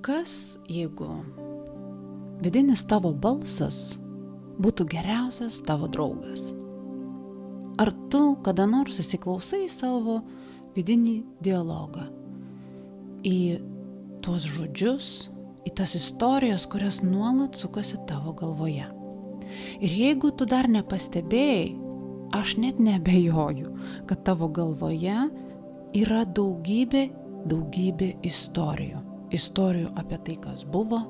kas jeigu vidinis tavo balsas būtų geriausias tavo draugas? Ar tu kada nors įsiklausai savo vidinį dialogą, į tuos žodžius, į tas istorijas, kurias nuolat sukasi tavo galvoje? Ir jeigu tu dar nepastebėjai, aš net neabejoju, kad tavo galvoje yra daugybė istorijų. Istorijų apie tai, kas buvo,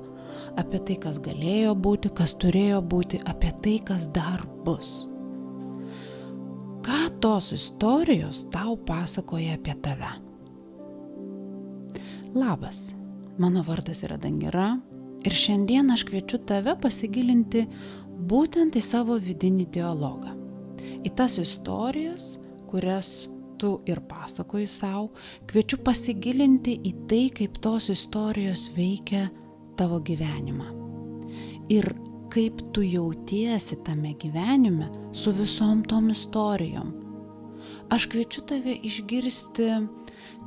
apie tai, kas galėjo būti, kas turėjo būti, apie tai, kas dar bus. Ką tos istorijos tau pasakoja apie tave? Labas, mano vardas yra Dangira ir šiandien aš kviečiu tave pasigilinti būtent į savo vidinį dialogą. Į tas istorijas, kurias tu ir pasakoji savo, kviečiu pasigilinti į tai, kaip tos istorijos veikia tavo gyvenimą. Ir kaip tu jautiesi tame gyvenime su visom tom istorijom. Aš kviečiu tave išgirsti,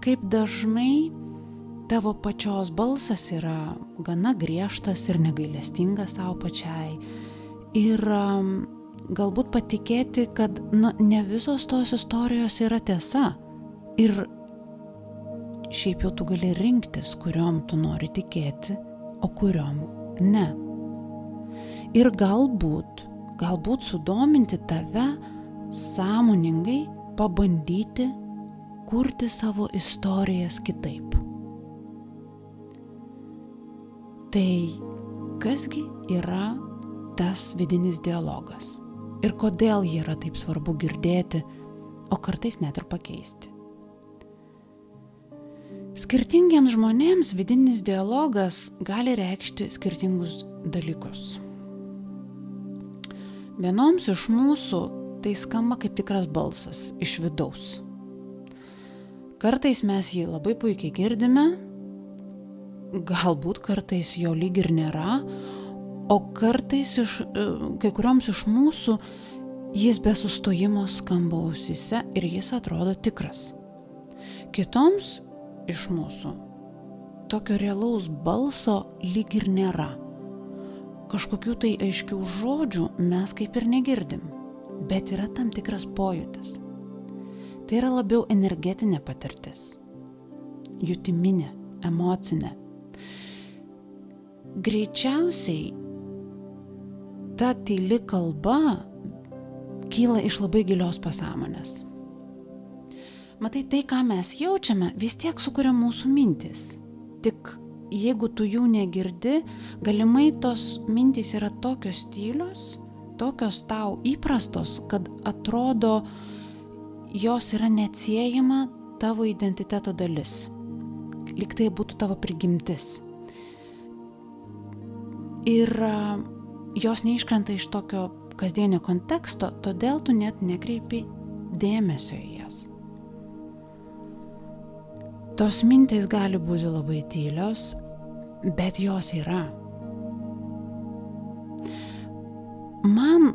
kaip dažnai tavo pačios balsas yra gana griežtas ir negailestingas savo pačiai. Ir galbūt patikėti, kad ne visos tos istorijos yra tiesa. Ir šiaip jau tu gali rinktis, kuriom tu nori tikėti, o kuriom ne. Ir galbūt sudominti tave sąmoningai pabandyti kurti savo istorijas kitaip. Tai kasgi yra tas vidinis dialogas? Ir kodėl jį yra taip svarbu girdėti, o kartais net ir pakeisti? Skirtingiems žmonėms vidinis dialogas gali reikšti skirtingus dalykus. Vienoms iš mūsų tai skamba kaip tikras balsas iš vidaus. Kartais mes jį labai puikiai girdime, galbūt kartais jo lyg ir nėra, o kartais kai kurioms iš mūsų jis be sustojimo skamba ausyse ir jis atrodo tikras. Kitoms iš mūsų tokio realaus balso lyg ir nėra. Kažkokių tai aiškių žodžių mes kaip ir negirdim, bet yra tam tikras pojūtis. Tai yra labiau energetinė patirtis, jutiminė, emocinė. Greičiausiai ta tyli kalba kyla iš labai gilios pasąmonės. Matai, tai, ką mes jaučiame, vis tiek sukuria mūsų mintys. Tik jeigu tu jų negirdi, galimai tos mintys yra tokios tylios, tokios tau įprastos, kad atrodo, jos yra neatsiejama tavo identiteto dalis. Lyg tai būtų tavo prigimtis. Ir jos neiškrenta iš tokio kasdienio konteksto, todėl tu net nekreipi dėmesio į jas. Tos mintys gali būti labai tylios, bet jos yra. Man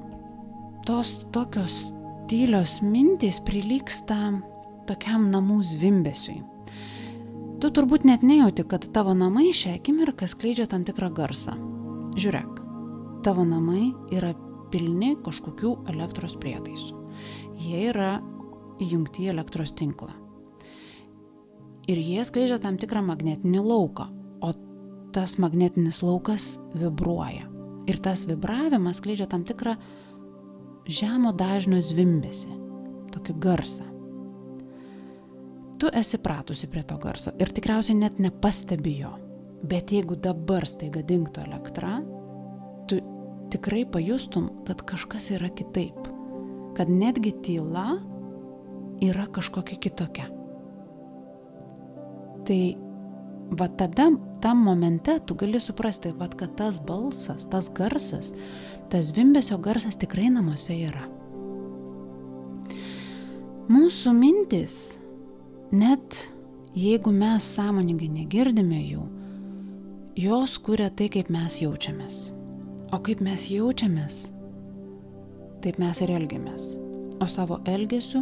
tos tokios tylios mintys prilygsta tokiam namų zvimbesiui. Tu turbūt net nejauti, kad tavo namai šią akimirką skleidžia tam tikrą garsą. Žiūrėk, tavo namai yra pilni kažkokių elektros prietaisų. Jie yra įjungti į elektros tinklą. Ir jie skleidžia tam tikrą magnetinį lauką, o tas magnetinis laukas vibruoja. Ir tas vibravimas skleidžia tam tikrą žemo dažnio zvimbesį, tokį garsą. Tu esi pratusi prie to garso ir tikriausiai net nepastebi jo. Bet jeigu dabar staiga dingtų elektra, tu tikrai pajustum, kad kažkas yra kitaip. Kad netgi tyla yra kažkokia kitokia. Tai va tada, tam momente tu gali suprasti, kad tas balsas, tas garsas, tas zvimbesio garsas tikrai namuose yra. Mūsų mintis, net jeigu mes sąmoningai negirdime jų, jos kuria tai, kaip mes jaučiamės. O kaip mes jaučiamės, taip mes ir elgiamės. O savo elgesiu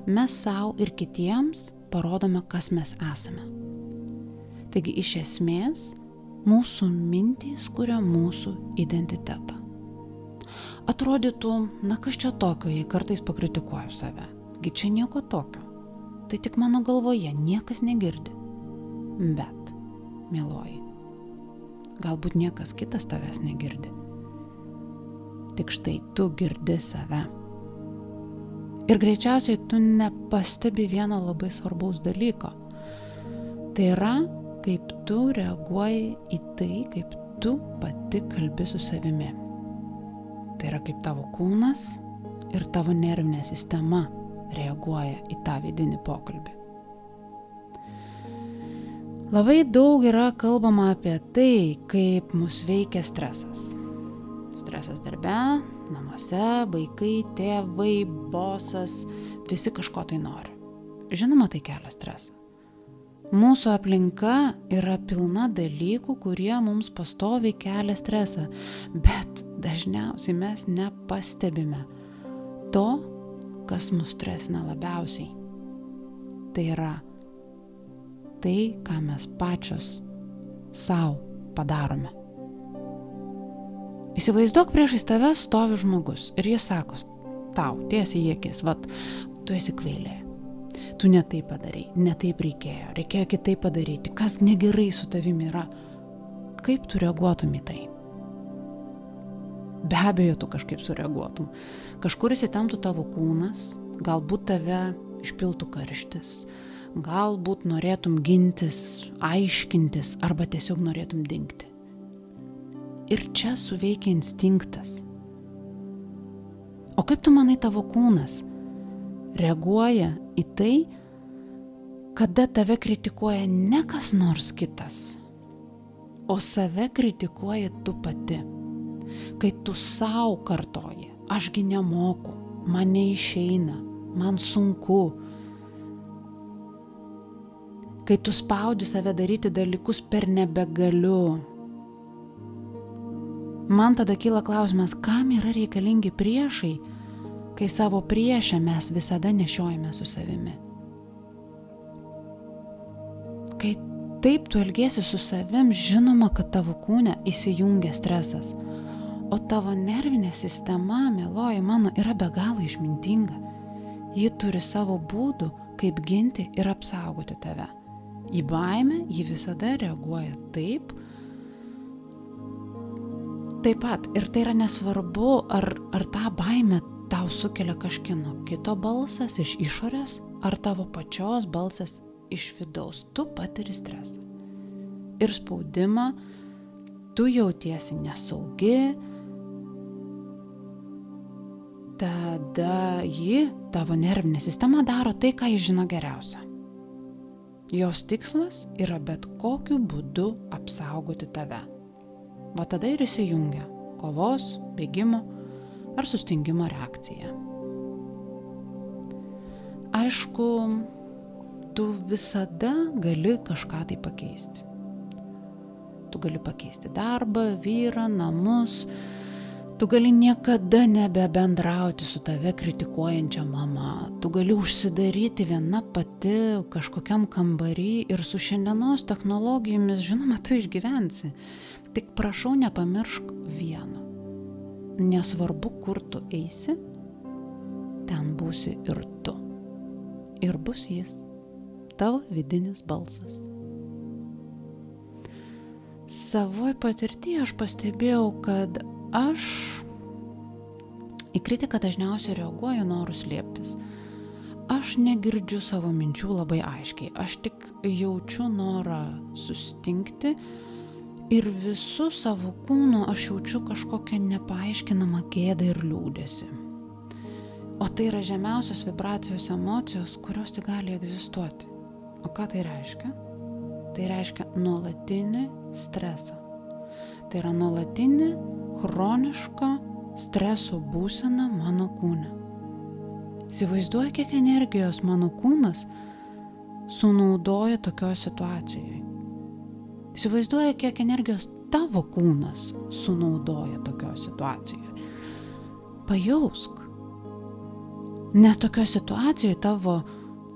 mes savo ir kitiems parodome, kas mes esame. Taigi iš esmės Mūsų mintys kuria mūsų identitetą. Atrodytų, kas čia tokio, jei kartais pakritikuoju save. Gi čia nieko tokio. Tai tik mano galvoje, niekas negirdi. Bet, mieloji, galbūt niekas kitas tavęs negirdi. Tik štai tu girdi save. Ir greičiausiai tu nepastebi vieno labai svarbaus dalyko. Tai yra, kaip tu reaguoji į tai, kaip tu pati kalbi su savimi. Tai yra, kaip tavo kūnas ir tavo nervinė sistema reaguoja į tą vidinį pokalbį. Labai daug yra kalbama apie tai, kaip mus veikia stresas. Stresas darbe, namuose, vaikai, tėvai, bosas, visi kažko tai nori. Žinoma, tai kelia stresą. Mūsų aplinka yra pilna dalykų, kurie mums pastoviai kelia stresą, bet dažniausiai mes nepastebime to, kas mus stresina labiausiai. Tai yra tai, ką mes pačios sau padarome. Įsivaizduok, priešais tave stovi žmogus ir jis sako tau tiesiai į akis, tu esi kvailė. Tu ne taip padarei, ne taip reikėjo kitaip padaryti, kas negerai su tavimi yra. Kaip tu reaguotum į tai? Be abejo, tu kažkaip sureaguotum. Kažkur įsitemptų tavo kūnas, galbūt tave išpiltų karštis, galbūt norėtum gintis, aiškintis arba tiesiog norėtum dingti. Ir čia suveikia instinktas. O kaip tu manai, tavo kūnas reaguoja į tai, kada tave kritikuoja ne kas nors kitas, o save kritikuoji tu pati. Kai tu sau kartoji, ašgi nemoku, man neišeina, man sunku. Kai tu spaudi save daryti dalykus per nebegaliu. Man tada kyla klausimas, kam yra reikalingi priešai, kai savo priešę mes visada nešiojame su savimi. Kai taip tu elgiesi su savim, žinoma, kad tavo kūne įsijungia stresas, o tavo nervinė sistema, mieloji mano, yra be galo išmintinga. Ji turi savo būdų, kaip ginti ir apsaugoti tave. Į baimę ji visada reaguoja taip pat. Ir tai yra nesvarbu, ar tą baimę tau sukelia kažkieno kito balsas iš išorės, ar tavo pačios balsas iš vidaus. Tu patiri stresą ir spaudimą, tu jautiesi nesaugi, tada tavo nervinė sistema daro tai, ką jis žino geriausia. Jos tikslas yra bet kokiu būdu apsaugoti tave. Va tada ir įsijungia kovos, bėgimo ar sustingimo reakcija. Aišku, tu visada gali kažką tai pakeisti. Tu gali pakeisti darbą, vyrą, namus. Tu gali niekada nebebendrauti su tave kritikuojančia mama. Tu gali užsidaryti viena pati kažkokiam kambarį ir su šiandienos technologijomis, žinoma, tu išgyvensi. Tik prašau, nepamiršk vieno. Nesvarbu, kur tu eisi, ten būsi ir tu. Ir bus jis, tavo vidinis balsas. Savoj patirtyje aš pastebėjau, kad aš į kritiką dažniausiai reaguoju noru slėptis. Aš negirdžiu savo minčių labai aiškiai. Aš tik jaučiu norą sustingti ir visų savo kūnu aš jaučiu kažkokią nepaaiškinamą gėdą ir liūdesį. O tai yra žemiausios vibracijos emocijos, kurios tik gali egzistuoti. O ką tai reiškia? Tai reiškia nuolatinį stresą. Tai yra nuolatinė chroniška streso būsena mano kūne. Įsivaizduoju, kiek energijos mano kūnas sunaudoja tokioje situacijoje. Įsivaizduoju, kiek energijos tavo kūnas sunaudoja tokioje situacijoje. Pajausk. Nes tokioje situacijoje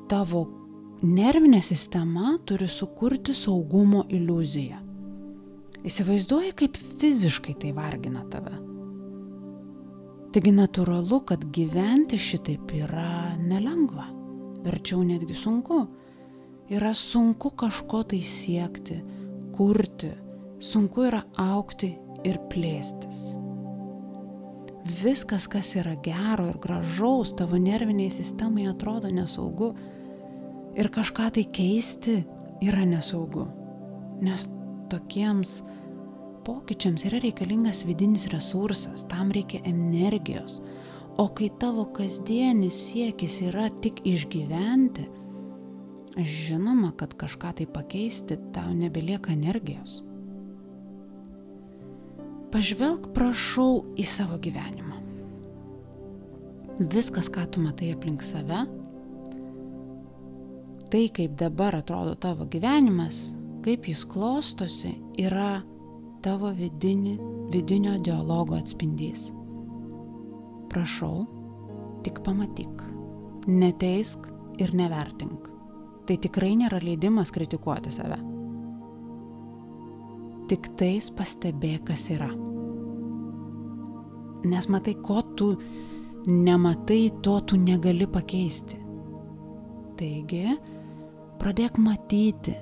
tavo nervinė sistema turi sukurti saugumo iliuziją. Įsivaizduoji, kaip fiziškai tai vargina tave. Taigi natūralu, kad gyventi šitaip yra nelengva, verčiau netgi sunku. Yra sunku kažko tai siekti, kurti, sunku yra augti ir plėstis. Viskas, kas yra gero ir gražaus, tavo nerviniai sistemai atrodo nesaugu. Ir kažką tai keisti yra nesaugu. Nes tokiems pokyčiams yra reikalingas vidinis resursas, tam reikia energijos. O kai tavo kasdienis siekis yra tik išgyventi, žinoma, kad kažką tai pakeisti, tau nebelieka energijos. Pažvelk, prašau, į savo gyvenimą. Viskas, ką tu matai aplink save, tai kaip dabar atrodo tavo gyvenimas, kaip jis klostosi, yra tavo vidinio dialogo atspindys. Prašau, tik pamatyk, neteisk ir nevertink. Tai tikrai nėra leidimas kritikuoti save. Tik tais pastebėk, kas yra. Nes matai, ko tu nematai, to tu negali pakeisti. Taigi, pradėk matyti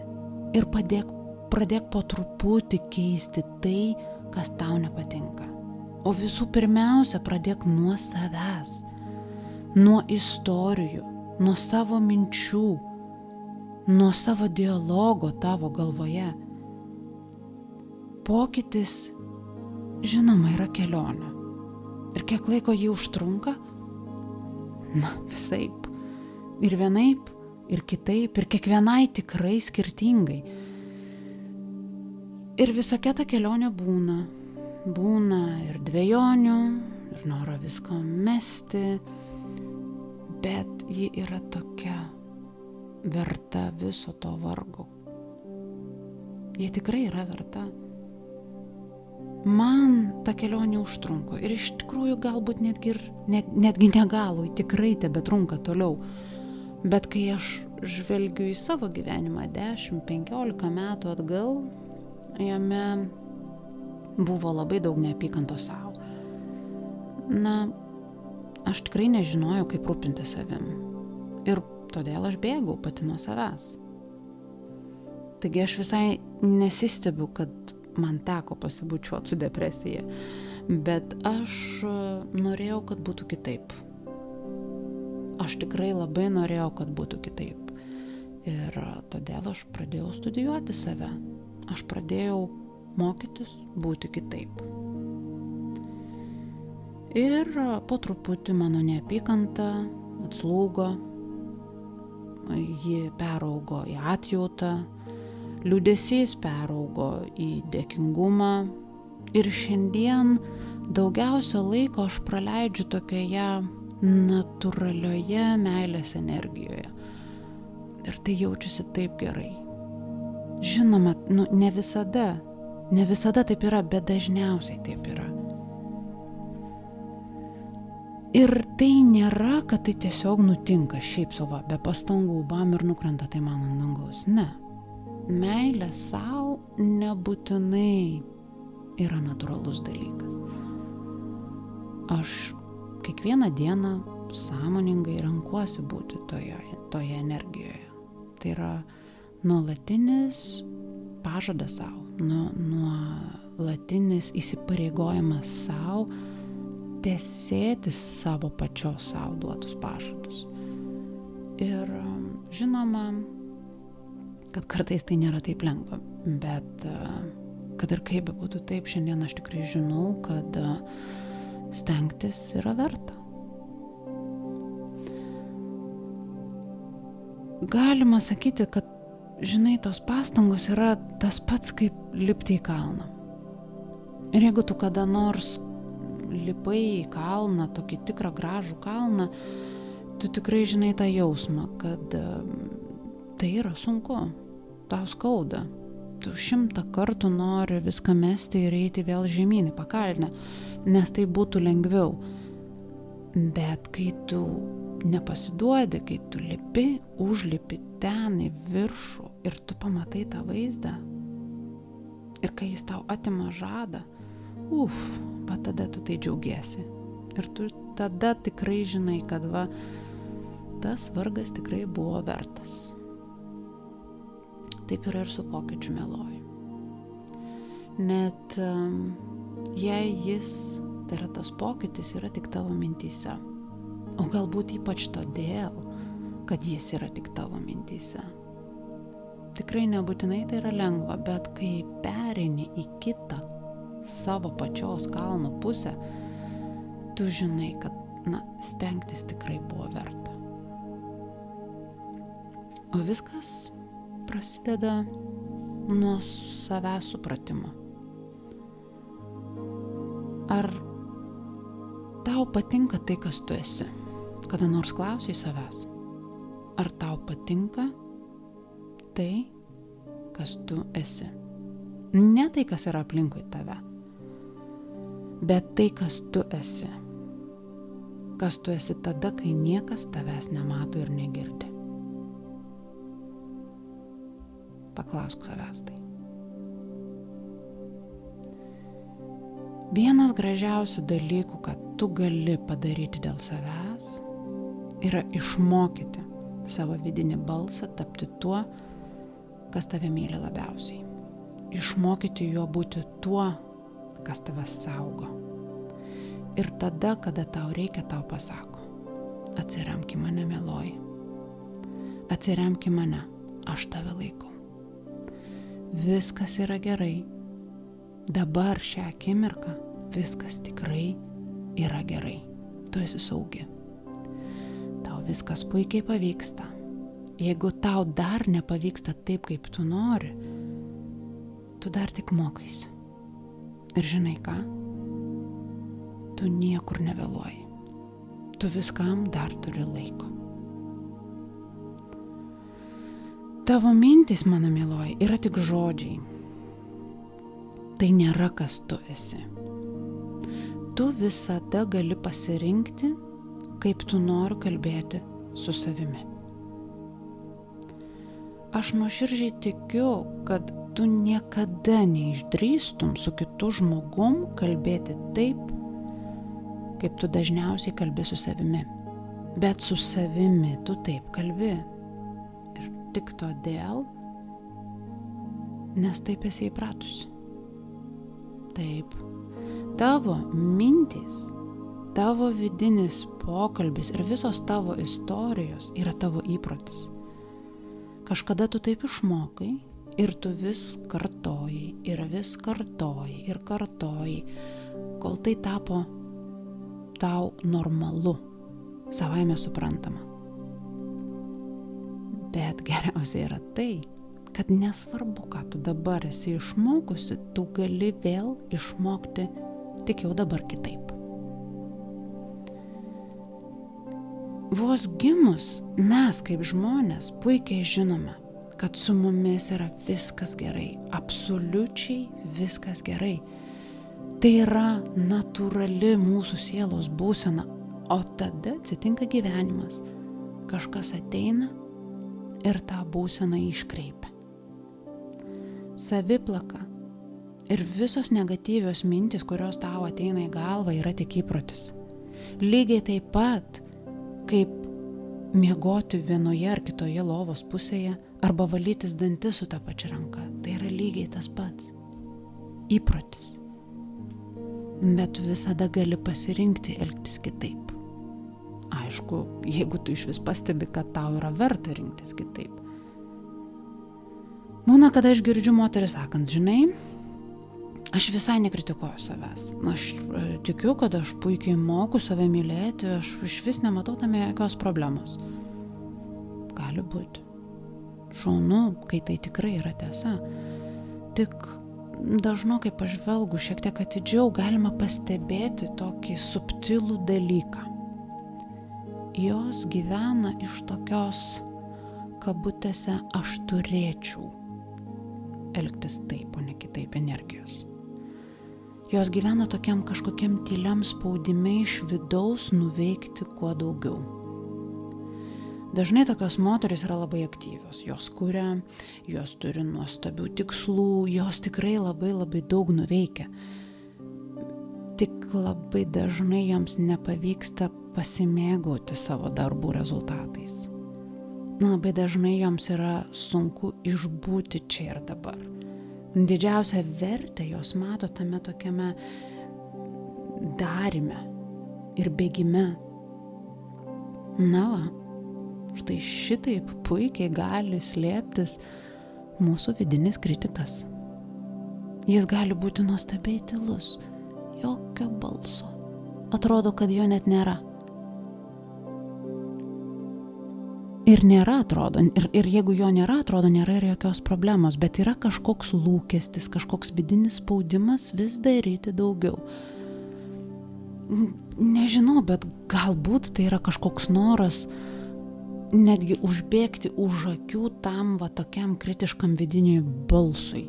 ir pradėk po truputį keisti tai, kas tau nepatinka. O visų pirmiausia, pradėk nuo savęs, nuo istorijų, nuo savo minčių, nuo savo dialogo tavo galvoje. Pokytis, žinoma, yra kelionė. Ir kiek laiko jį užtrunka? Na, visaip. Ir vienaip, ir kitaip, ir kiekvienai tikrai skirtingai. Ir visokia ta kelionė būna. Būna ir dvejonių, ir noro visko mesti, bet ji yra tokia verta viso to vargo. Ji tikrai yra verta. Man ta kelionė užtrunko ir iš tikrųjų galbūt netgi negalui, tikrai tebetrunka toliau. Bet kai aš žvelgiu į savo gyvenimą 10-15 metų atgal, jame buvo labai daug neapykantos savo. Na, aš tikrai nežinojau, kaip rūpinti savim. Ir todėl aš bėgau pati nuo savęs. Taigi aš visai nesistebiu, kad man teko pasibučiuoti su depresija. Bet aš norėjau, kad būtų kitaip. Aš tikrai labai norėjau, kad būtų kitaip. Ir todėl aš pradėjau studijuoti save. Aš pradėjau mokytis būti kitaip. Ir po truputį mano neapykanta atslūgo, ji peraugo į atjautą, liūdesys peraugo į dėkingumą ir šiandien daugiausia laiko aš praleidžiu tokioje natūralioje meilės energijoje. Ir tai jaučiasi taip gerai. Žinoma, ne visada taip yra, bet dažniausiai taip yra. Ir tai nėra, kad tai tiesiog nutinka šiaip savo, be pastangų, bam ir nukrenta tai man ant dangaus. Ne. Meilė savo nebūtinai yra natūralus dalykas. Aš kiekvieną dieną sąmoningai renkuosi būti toje energijoje. Tai yra nuolatinis pažadas savo, nuolatinis įsipareigojimas savo, tesėti savo pačios savo duotus pažadus. Ir žinoma, kad kartais tai nėra taip lengva, bet kad ir kaip bebūtų taip, šiandien aš tikrai žinau, kad stengtis yra verta. Galima sakyti, kad, žinai, tos pastangos yra tas pats, kaip lipti į kalną. Ir jeigu tu kada nors lipai į kalną, tokį tikrą gražų kalną, tu tikrai žinai tą jausmą, kad tai yra sunku, tau skauda. Tu 100 kartų nori viską mesti ir eiti vėl žemyn į pakalnę, nes tai būtų lengviau. Bet kai tu nepasiduodi, kai tu užlipi ten į viršų ir tu pamatai tą vaizdą Ir kai jis tau atima žadą, va tada tu tai džiaugiesi. Ir tu tada tikrai žinai, kad tas vargas tikrai buvo vertas. Taip yra ir su pokyčių mieloji. Net jei jis, tai yra tas pokytis, yra tik tavo mintyse. O galbūt ypač todėl, kad jis yra tik tavo mintyse. Tikrai nebūtinai tai yra lengva, bet kai pereini į kitą savo pačios kalno pusę, tu žinai, kad stengtis tikrai buvo verta. O viskas prasideda nuo savęs supratimo. Ar tau patinka tai, kas tu esi? Kada nors klausai savęs? Ar tau patinka tai, kas tu esi? Ne tai, kas yra aplinkui tave, bet tai, kas tu esi. Kas tu esi tada, kai niekas tavęs nemato ir negirdi. Paklausk savęs tai. Vienas gražiausių dalykų, kad tu gali padaryti dėl savęs, yra išmokyti savo vidinį balsą tapti tuo, kas tave myli labiausiai. Išmokyti juo būti tuo, kas tave saugo. Ir tada, kada tau reikia, tau pasako: atsiremk į mane, mieloji. Atsiremk į mane, aš tave laikau. Viskas yra gerai. Dabar šią akimirką viskas tikrai yra gerai. Tu esi saugi. Tau viskas puikiai pavyksta. Jeigu tau dar nepavyksta taip, kaip tu nori, tu dar tik mokaisi. Ir žinai ką? Tu niekur nevėluoji. Tu viskam dar turi laiko. Tavo mintys, mano mieloji, yra tik žodžiai. Tai nėra, kas tu esi. Tu visada gali pasirinkti, kaip tu nori kalbėti su savimi. Aš nuoširdžiai tikiu, kad tu niekada neišdrįstum su kitu žmogum kalbėti taip, kaip tu dažniausiai kalbi su savimi. Bet su savimi tu taip kalbi. Ir tik todėl, nes taip esi įpratusi. Taip, tavo mintys, tavo vidinis pokalbis ir visos tavo istorijos yra tavo įprotis. Kažkada tu taip išmokai ir tu vis kartojai ir vis kartojai ir kartojai, kol tai tapo tau normalu, savaime suprantama. Bet geriausia yra tai, kad nesvarbu, ką tu dabar esi išmokusi, tu gali vėl išmokti tik jau dabar kitaip. Vos gimus mes kaip žmonės puikiai žinome, kad su mumis yra viskas gerai, absoliučiai viskas gerai. Tai yra natūrali mūsų sielos būsena, o tada atsitinka gyvenimas. Kažkas ateina ir tą būseną iškreipia. Saviplaka ir visos negatyvios mintys, kurios tau ateina į galvą, yra tik įprotis. Lygiai taip pat, kaip miegoti vienoje ar kitoje lovos pusėje arba valytis dantis su ta pačia ranka. Tai yra lygiai tas pats. Įprotis. Bet tu visada gali pasirinkti elgtis kitaip. Aišku, jeigu tu iš vis pastebi, kad tau yra verta rinktis kitaip. Būna, kada aš girdžiu moterį sakant: žinai, aš visai nekritikuoju savęs. Aš tikiu, kad aš puikiai moku save mylėti, aš iš vis nematau tame jokios problemos. Gali būti. Šaunu, kai tai tikrai yra tiesa. Tik dažnokai pažvelgu šiek tiek atidžiau galima pastebėti tokį subtilų dalyką. Jos gyvena iš tokios, kabutėse, aš turėčiau elgtis taip, o ne kitaip energijos. Jos gyvena tokiam kažkokiam tyliam spaudime iš vidaus nuveikti kuo daugiau. Dažnai tokios moterys yra labai aktyvios, jos kuria, jos turi nuostabių tikslų, jos tikrai labai labai daug nuveikia. Tik labai dažnai joms nepavyksta pasimėgauti savo darbų rezultatais. Labai dažnai joms yra sunku išbūti čia ir dabar. Didžiausią vertę jos mato tame tokiame darime ir bėgime. Na va, štai šitaip puikiai gali slėptis mūsų vidinis kritikas. Jis gali būti nuostabiai tylus, jokio balso. Atrodo, kad jo net nėra. Ir nėra, atrodo, ir jeigu jo nėra, atrodo, nėra ir jokios problemos, bet yra kažkoks lūkestis, kažkoks vidinis spaudimas vis daryti daugiau. Nežinau, bet galbūt tai yra kažkoks noras netgi užbėgti už akių tam va tokiam kritiškam vidiniui balsui,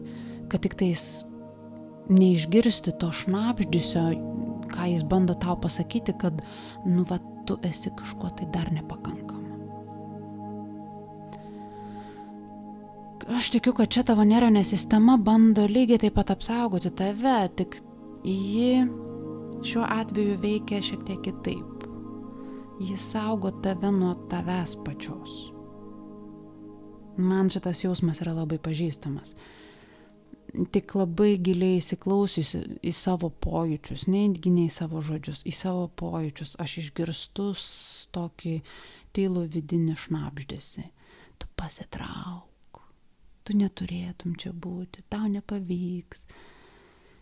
kad tik tais neišgirsti to šnabždysio, ką jis bando tau pasakyti, kad nu va tu esi kažkuo tai dar nepakankama. Aš tikiu, kad čia tavo nervinė sistema bando lygiai taip pat apsaugoti tave, tik ji šiuo atveju veikia šiek tiek kitaip. Jis saugo tave nuo tavęs pačios. Man šitas jausmas yra labai pažįstamas. Tik labai giliai įsiklausiusi į savo pojūčius, netgi ne į savo žodžius, į savo pojūčius, aš išgirstu tokį tylų vidinį šnabždesį. Tu pasitrauk, tu neturėtum čia būti, tau nepavyks.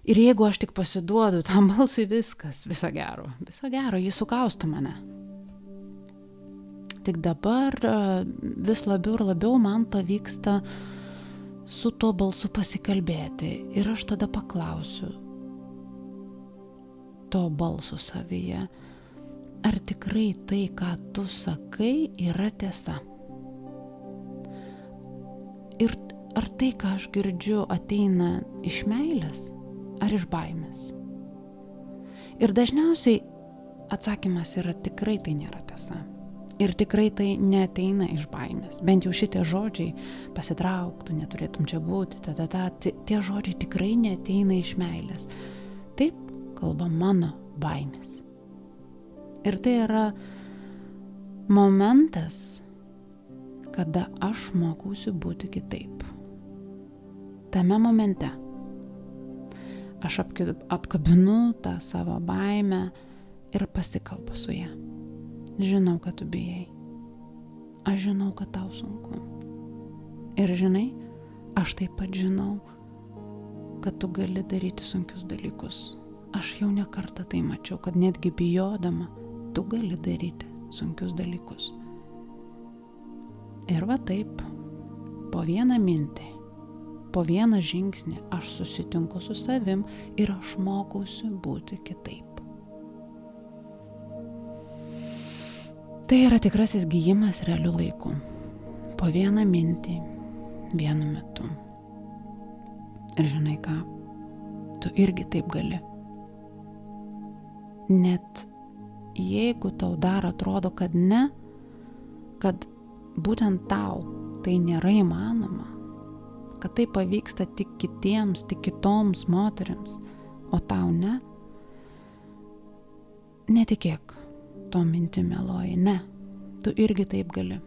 Ir jeigu aš tik pasiduodu tam balsui, viskas, viso gero, jis sukausto mane. Tik dabar vis labiau ir labiau man pavyksta su tuo balsu pasikalbėti. Ir aš tada paklausiu to balso savyje, ar tikrai tai, ką tu sakai, yra tiesa. Ir ar tai, ką aš girdžiu, ateina iš meilės ar iš baimės. Ir dažniausiai atsakymas yra tikrai tai nėra tiesa. Ir tikrai tai neateina iš baimės. Bent jau šitie žodžiai, pasitrauk, tu neturėtum čia būti, tie žodžiai tikrai neateina iš meilės. Taip kalba mano baimės. Ir tai yra momentas, kada aš mokausi būti kitaip. Tame momente aš apkabinu tą savo baimę ir pasikalbu su ja. Žinau, kad tu bijai. Aš žinau, kad tau sunku. Ir žinai, aš taip pat žinau, kad tu gali daryti sunkius dalykus. Aš jau ne kartą tai mačiau, kad netgi bijodama, tu gali daryti sunkius dalykus. Ir va taip, po vieną mintį, po vieną žingsnį aš susitinku su savim ir aš mokausi būti kitaip. Tai yra tikrasis gijimas realiu laiku. Po vieną mintį, vienu metu. Ir žinai ką, tu irgi taip gali. Net jeigu tau dar atrodo, kad ne, kad būtent tau tai nėra įmanoma, kad tai pavyksta tik kitiems, tik kitoms moterims, o tau ne, netikėk. To minti meluoji, ne, tu irgi taip gali.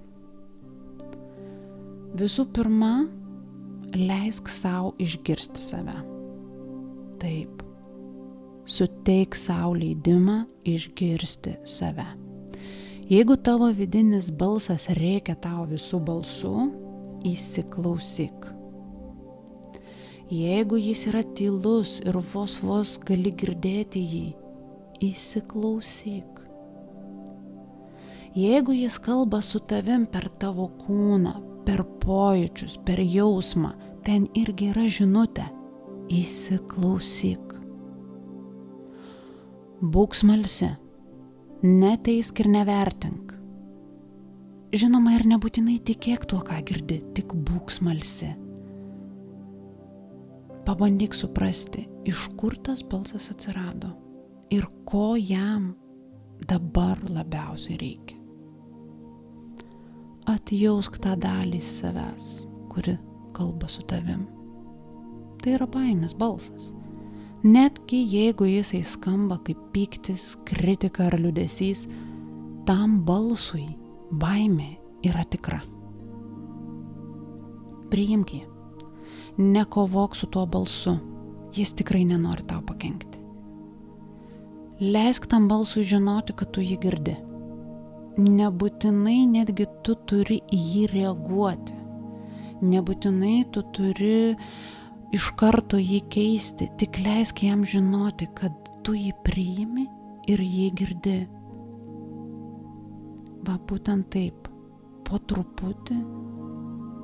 Visų pirma, leisk sau išgirsti save. Taip, suteik sau leidimą išgirsti save. Jeigu tavo vidinis balsas rėkia tau visų balsų, įsiklausyk. Jeigu jis yra tylus ir vos gali girdėti jį, įsiklausyk. Jeigu jis kalba su tavim per tavo kūną, per pojūčius, per jausmą, ten irgi yra žinutė. Įsiklausyk. Būk smalsi, neteisk ir nevertink. Žinoma, ir nebūtinai tikėk tuo, ką girdi, tik būk smalsi. Pabandyk suprasti, iš kur tas balsas atsirado ir ko jam dabar labiausiai reikia. atjausk tą dalį savęs, kuri kalba su tavim. Tai yra baimės balsas. Netgi jeigu jisai skamba kaip pyktis, kritika ar liūdesys, tam balsui baimė yra tikra. Priimk jį. Nekovok su tuo balsu. Jis tikrai nenori tau pakenkti. Leisk tam balsui žinoti, kad tu jį girdi. Nebūtinai netgi tu turi į jį reaguoti. Nebūtinai tu turi iš karto jį keisti. Tik leisk jam žinoti, kad tu jį priimi ir jį girdi. Va, būtent taip. Po truputį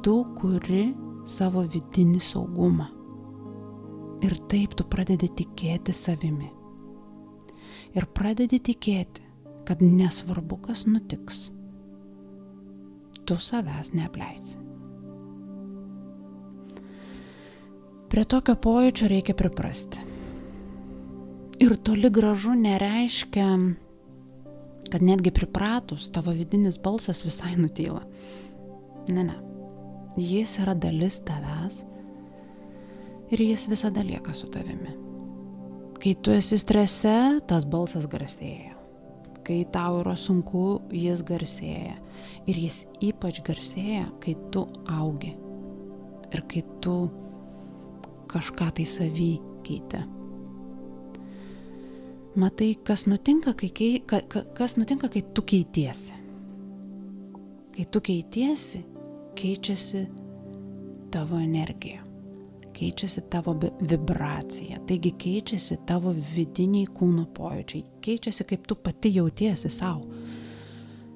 tu kuri savo vidinį saugumą. Ir taip tu pradedi tikėti savimi. Ir pradedi tikėti, kad nesvarbu, kas nutiks, tu savęs neapleisi. Prie tokio pojūčio reikia priprasti. Ir toli gražu nereiškia, kad netgi pripratus tavo vidinis balsas visai nutyla. Ne. Jis yra dalis tavęs ir jis visada lieka su tavimi. Kai tu esi strese, tas balsas garsėja. Kai tau yra sunku, jis garsėja. Ir jis ypač garsėja, kai tu augi. Ir kai tu kažką tai savy keiti. Matai, kas nutinka, kai tu keitiesi. Kai tu keitiesi, keičiasi tavo energija, keičiasi tavo vibracija, taigi keičiasi tavo vidiniai kūno pojūčiai, keičiasi kaip tu pati jautiesi savo.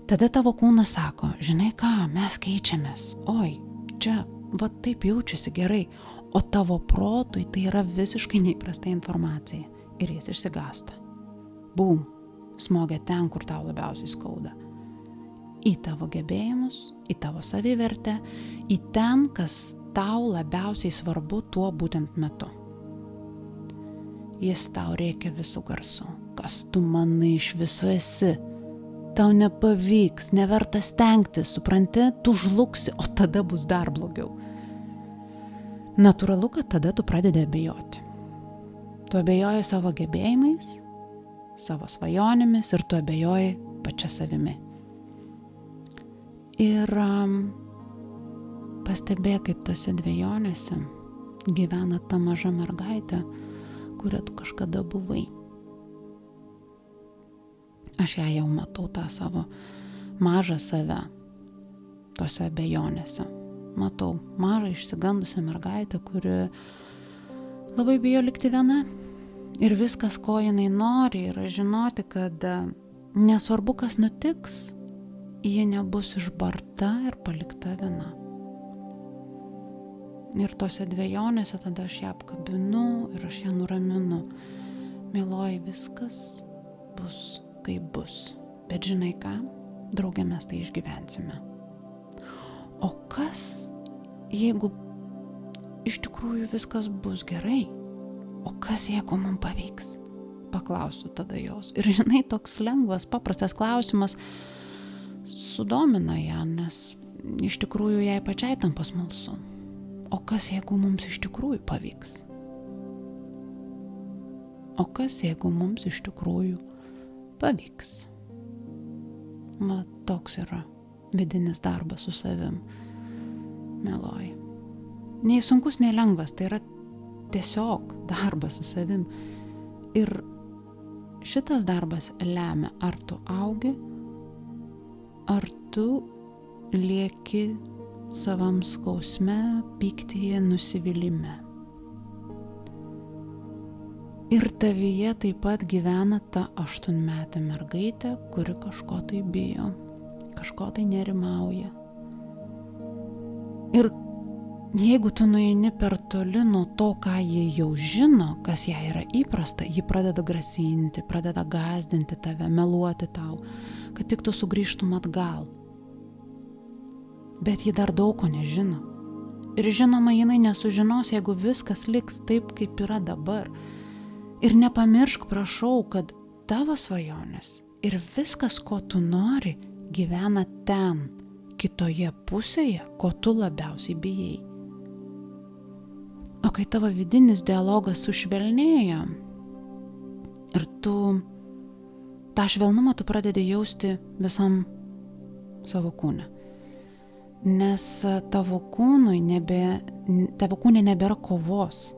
Tada tavo kūnas sako, žinai ką, mes keičiamės, oi, čia, va taip jaučiasi gerai, o tavo protui tai yra visiškai neįprasta informacija ir jis išsigąsta. Bum, smogia ten, kur tau labiausiai skauda. Į tavo gebėjimus, į tavo savivertę, į ten, kas tau labiausiai svarbu tuo būtent metu. Jis tau reikia visų garsų, kas tu manai iš viso esi. Tau nepavyks, neverta stengtis, supranti, tu žlugsi, o tada bus dar blogiau. Natūralu, kad tada tu pradedi abejoti. Tu abejoji savo gebėjimais, savo svajonėmis ir tu abejoji pačia savimi. Ir pastebėk, kaip tose dvejonėse gyvena ta maža mergaitė, kurią tu kažkada buvai. Aš ją jau matau, tą savo mažą save tose abejonėse. Matau mažą išsigandusią mergaitę, kuri labai bijo likti viena. Ir viskas, ko jinai nori, yra žinoti, kad nesvarbu, kas nutiks, ji nebus išbarta ir palikta viena. Ir tose dvejonėse tada aš ją apkabinu ir aš ją nuraminu. Mieloji, viskas bus kaip bus. Bet žinai ką, draugė, mes tai išgyvensime. O kas, jeigu iš tikrųjų viskas bus gerai? O kas, jeigu mums pavyks? Paklausiu tada jos. Ir žinai, toks lengvas, paprastas klausimas sudomina ją, nes iš tikrųjų jai pačiai tampa smalsu. O kas, jeigu mums iš tikrųjų pavyks? O kas, jeigu mums iš tikrųjų pavyks? Va, toks yra vidinis darbas su savim, mieloji. Nei sunkus, nei lengvas, tai yra tiesiog darbas su savim. Ir šitas darbas lemia, ar tu augi, ar tu lieki savam skausme, pyktyje, nusivylimė. Ir tavyje taip pat gyvena ta 8-metė mergaitė, kuri kažko tai bijo, kažko tai nerimauja. Ir jeigu tu nueini per toli nuo to, ką jie jau žino, kas jai yra įprasta, ji pradeda grasinti, pradeda gąsdinti tave, meluoti tau, kad tik tu sugrįžtum atgal. Bet ji dar daug ko nežino. Ir žinoma, jinai nesužinos, jeigu viskas liks taip, kaip yra dabar. Ir nepamiršk, prašau, kad tavo svajonės ir viskas, ko tu nori, gyvena ten, kitoje pusėje, ko tu labiausiai bijai. O kai tavo vidinis dialogas sušvelnėja ir tu tą švelnumą tu pradedi jausti visam savo kūne. Nes tavo kūne nebėra kovos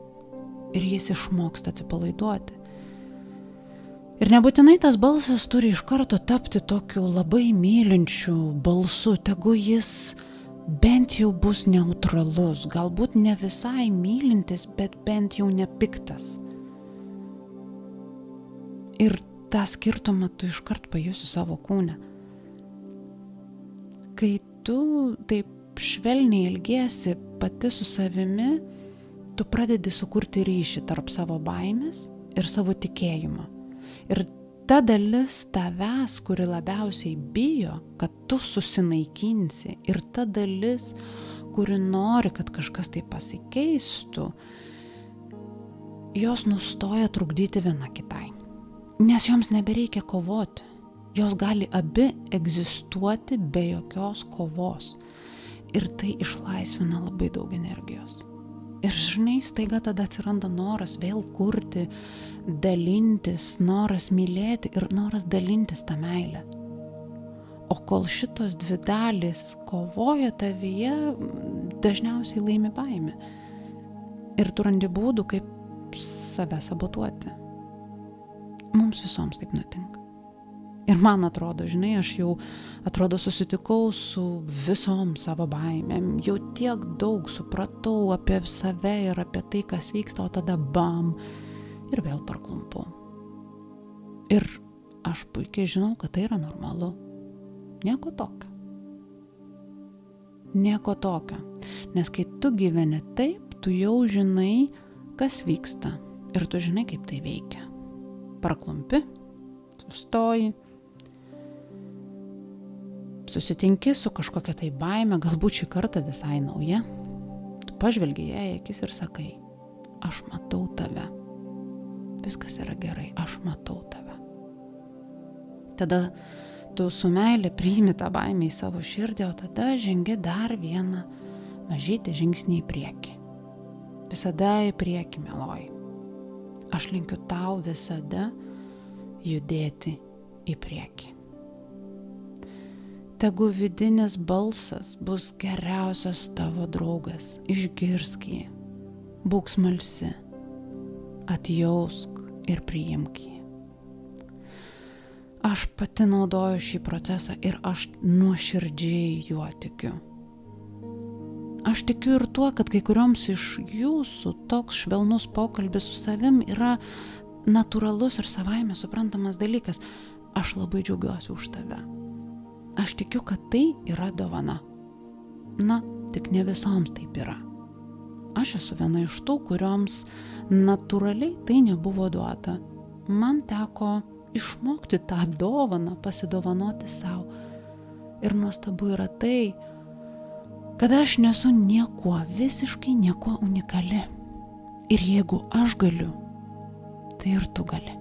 ir jis išmoksta atsipalaiduoti. Ir nebūtinai tas balsas turi iš karto tapti tokiu labai mylinčiu balsu, tegu jis bent jau bus neutralus, galbūt ne visai mylintis, bet bent jau nepiktas. Ir tą skirtumą tu iškart pajusi savo kūne. Kai tu taip švelniai elgiesi pati su savimi, tu pradedi sukurti ryšį tarp savo baimės ir savo tikėjimo. Ir ta dalis tavęs, kuri labiausiai bijo, kad tu susinaikinsi, ir ta dalis, kuri nori, kad kažkas tai pasikeistų, jos nustoja trukdyti viena kitai. Nes joms nebereikia kovoti. Jos gali abi egzistuoti be jokios kovos. Ir tai išlaisvina labai daug energijos. Ir žinai, staiga tada atsiranda noras vėl kurti, dalintis, noras mylėti ir noras dalintis tą meilę. O kol šitos dvi dalys kovoja tavyje, dažniausiai laimi baimė. Ir tu randi būdų, kaip save sabotuoti. Mums visoms taip nutinka. Ir man atrodo, žinai, aš jau susitikau su visom savo baimėm, jau tiek daug supratau apie save ir apie tai, kas vyksta, o tada bam, ir vėl parklumpu. Ir aš puikiai žinau, kad tai yra normalu. Nieko tokio. Nieko tokio. Nes kai tu gyveni taip, tu jau žinai, kas vyksta. Ir tu žinai, kaip tai veikia. Parklumpi, sustoji, susitinki su kažkokia tai baime, galbūt šį kartą visai nauja. Tu pažvelgi ją į akis ir sakai, aš matau tave. Viskas yra gerai, aš matau tave. Tada tu su meile priimi tą baimę į savo širdį, o tada žengi dar vieną mažytį žingsnį į priekį. Visada į priekį, mieloji. Aš linkiu tau visada judėti į priekį. Tegu vidinis balsas bus geriausias tavo draugas, išgirsk jį, būk smalsi, atjausk ir priimk jį. Aš pati naudoju šį procesą ir aš nuoširdžiai juo tikiu. Aš tikiu ir tuo, kad kai kurioms iš jūsų toks švelnus pokalbis su savim yra natūralus ir savaime suprantamas dalykas. Aš labai džiaugiuosi už tave. Aš tikiu, kad tai yra dovana. Na, tik ne visoms taip yra. Aš esu viena iš tų, kurioms natūraliai tai nebuvo duota. Man teko išmokti tą dovaną, pasidovanoti savo. Ir nuostabu yra tai, kad aš nesu niekuo, visiškai niekuo unikali. Ir jeigu aš galiu, tai ir tu gali.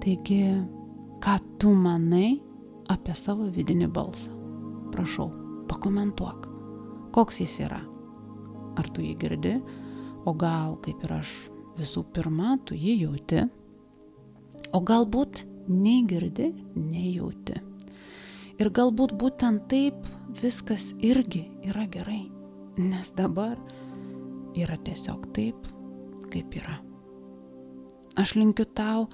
Taigi, ką tu manai apie savo vidinį balsą? Prašau, pakomentuok, koks jis yra. Ar tu jį girdi, o gal, kaip ir aš, visų pirma, tu jį jauti, o galbūt nei girdi, nei jauti. Ir galbūt būtent taip viskas irgi yra gerai, nes dabar yra tiesiog taip, kaip yra. Aš linkiu tau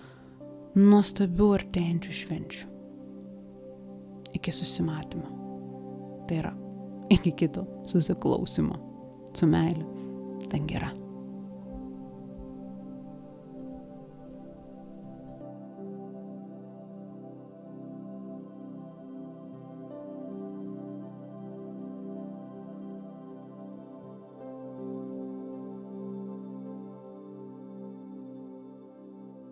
nuostabių artėjančių švenčių. Iki susimatymo. Tai yra, iki kito susiklausimo. Su meile.